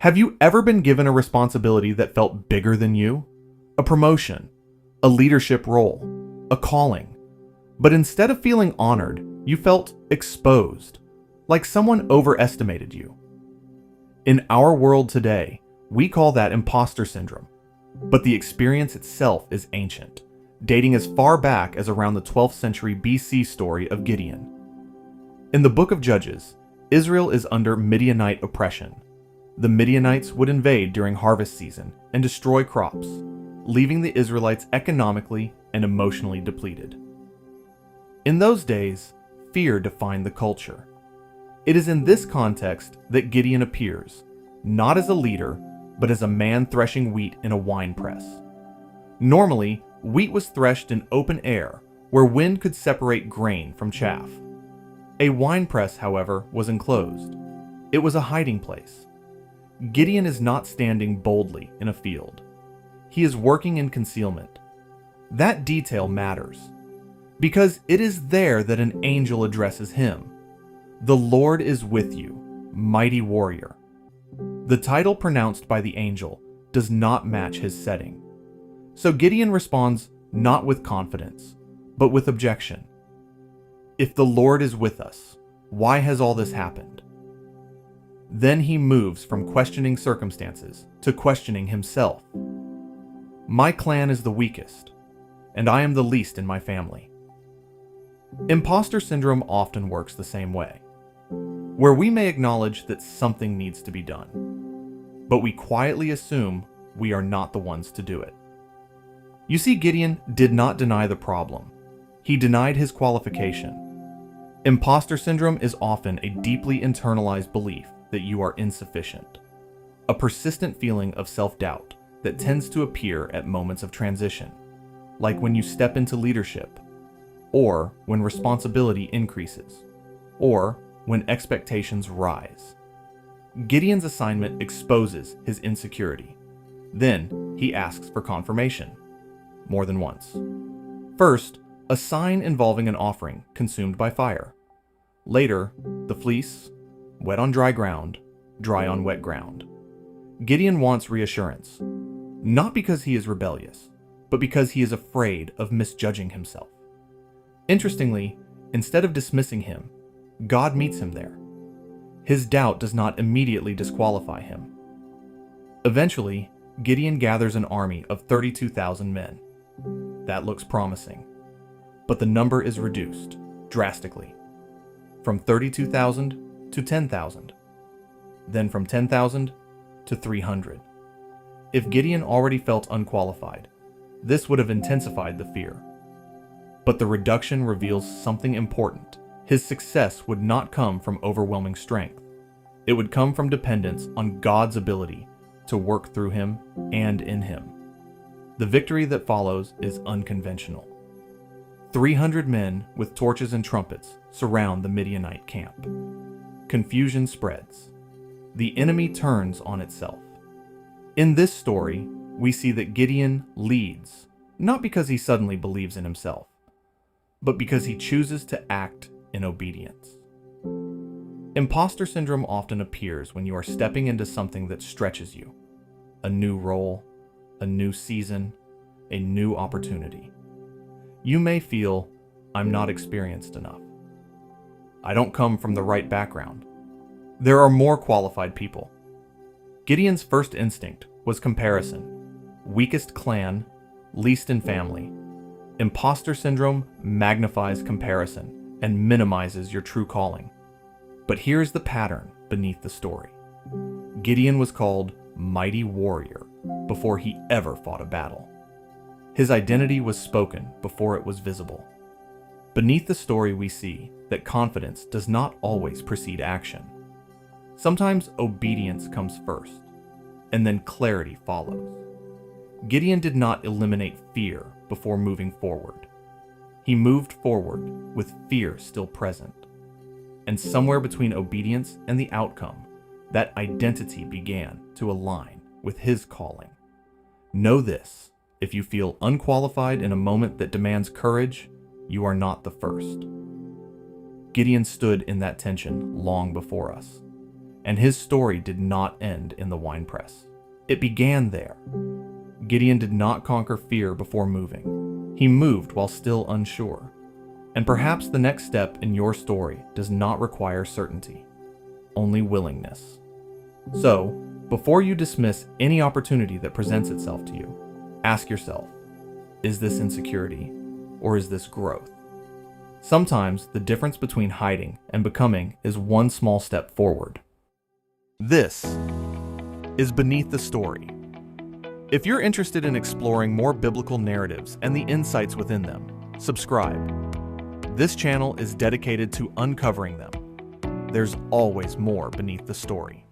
Have you ever been given a responsibility that felt bigger than you? A promotion, a leadership role, a calling. But instead of feeling honored, you felt exposed, like someone overestimated you. In our world today, we call that imposter syndrome, but the experience itself is ancient, dating as far back as around the 12th century BC story of Gideon. In the book of Judges, Israel is under Midianite oppression. The Midianites would invade during harvest season and destroy crops, leaving the Israelites economically and emotionally depleted. In those days, fear defined the culture. It is in this context that Gideon appears, not as a leader, but as a man threshing wheat in a winepress. Normally, wheat was threshed in open air, where wind could separate grain from chaff. A winepress, however, was enclosed. It was a hiding place. Gideon is not standing boldly in a field. He is working in concealment. That detail matters, because it is there that an angel addresses him. "The Lord is with you, mighty warrior." The title pronounced by the angel does not match his setting. So Gideon responds not with confidence, but with objection. If the Lord is with us, why has all this happened? Then he moves from questioning circumstances to questioning himself. My clan is the weakest, and I am the least in my family. Imposter syndrome often works the same way, where we may acknowledge that something needs to be done, but we quietly assume we are not the ones to do it. You see, Gideon did not deny the problem. He denied his qualification. Imposter syndrome is often a deeply internalized belief that you are insufficient, a persistent feeling of self-doubt that tends to appear at moments of transition, like when you step into leadership, or when responsibility increases, or when expectations rise. Gideon's assignment exposes his insecurity. Then he asks for confirmation, more than once. First, a sign involving an offering consumed by fire. Later, the fleece, wet on dry ground, dry on wet ground. Gideon wants reassurance, not because he is rebellious, but because he is afraid of misjudging himself. Interestingly, instead of dismissing him, God meets him there. His doubt does not immediately disqualify him. Eventually, Gideon gathers an army of 32,000 men. That looks promising, but the number is reduced drastically, from 32,000 to 10,000, then from 10,000 to 300. If Gideon already felt unqualified, this would have intensified the fear. But the reduction reveals something important. His success would not come from overwhelming strength. It would come from dependence on God's ability to work through him and in him. The victory that follows is unconventional. 300 men with torches and trumpets surround the Midianite camp. Confusion spreads. The enemy turns on itself. In this story, we see that Gideon leads, not because he suddenly believes in himself, but because he chooses to act in obedience. Imposter syndrome often appears when you are stepping into something that stretches you. A new role, a new season, a new opportunity. You may feel, I'm not experienced enough. I don't come from the right background. There are more qualified people. Gideon's first instinct was comparison. Weakest clan, least in family. Imposter syndrome magnifies comparison and minimizes your true calling. But here's the pattern beneath the story. Gideon was called mighty warrior before he ever fought a battle. His identity was spoken before it was visible. Beneath the story, we see that confidence does not always precede action. Sometimes obedience comes first, and then clarity follows. Gideon did not eliminate fear before moving forward. He moved forward with fear still present. And somewhere between obedience and the outcome, that identity began to align with his calling. Know this, if you feel unqualified in a moment that demands courage, you are not the first. Gideon stood in that tension long before us. And his story did not end in the winepress. It began there. Gideon did not conquer fear before moving. He moved while still unsure. And perhaps the next step in your story does not require certainty, only willingness. So, before you dismiss any opportunity that presents itself to you, ask yourself, is this insecurity or is this growth? Sometimes the difference between hiding and becoming is one small step forward. This is Beneath the Story. If you're interested in exploring more biblical narratives and the insights within them, subscribe. This channel is dedicated to uncovering them. There's always more beneath the story.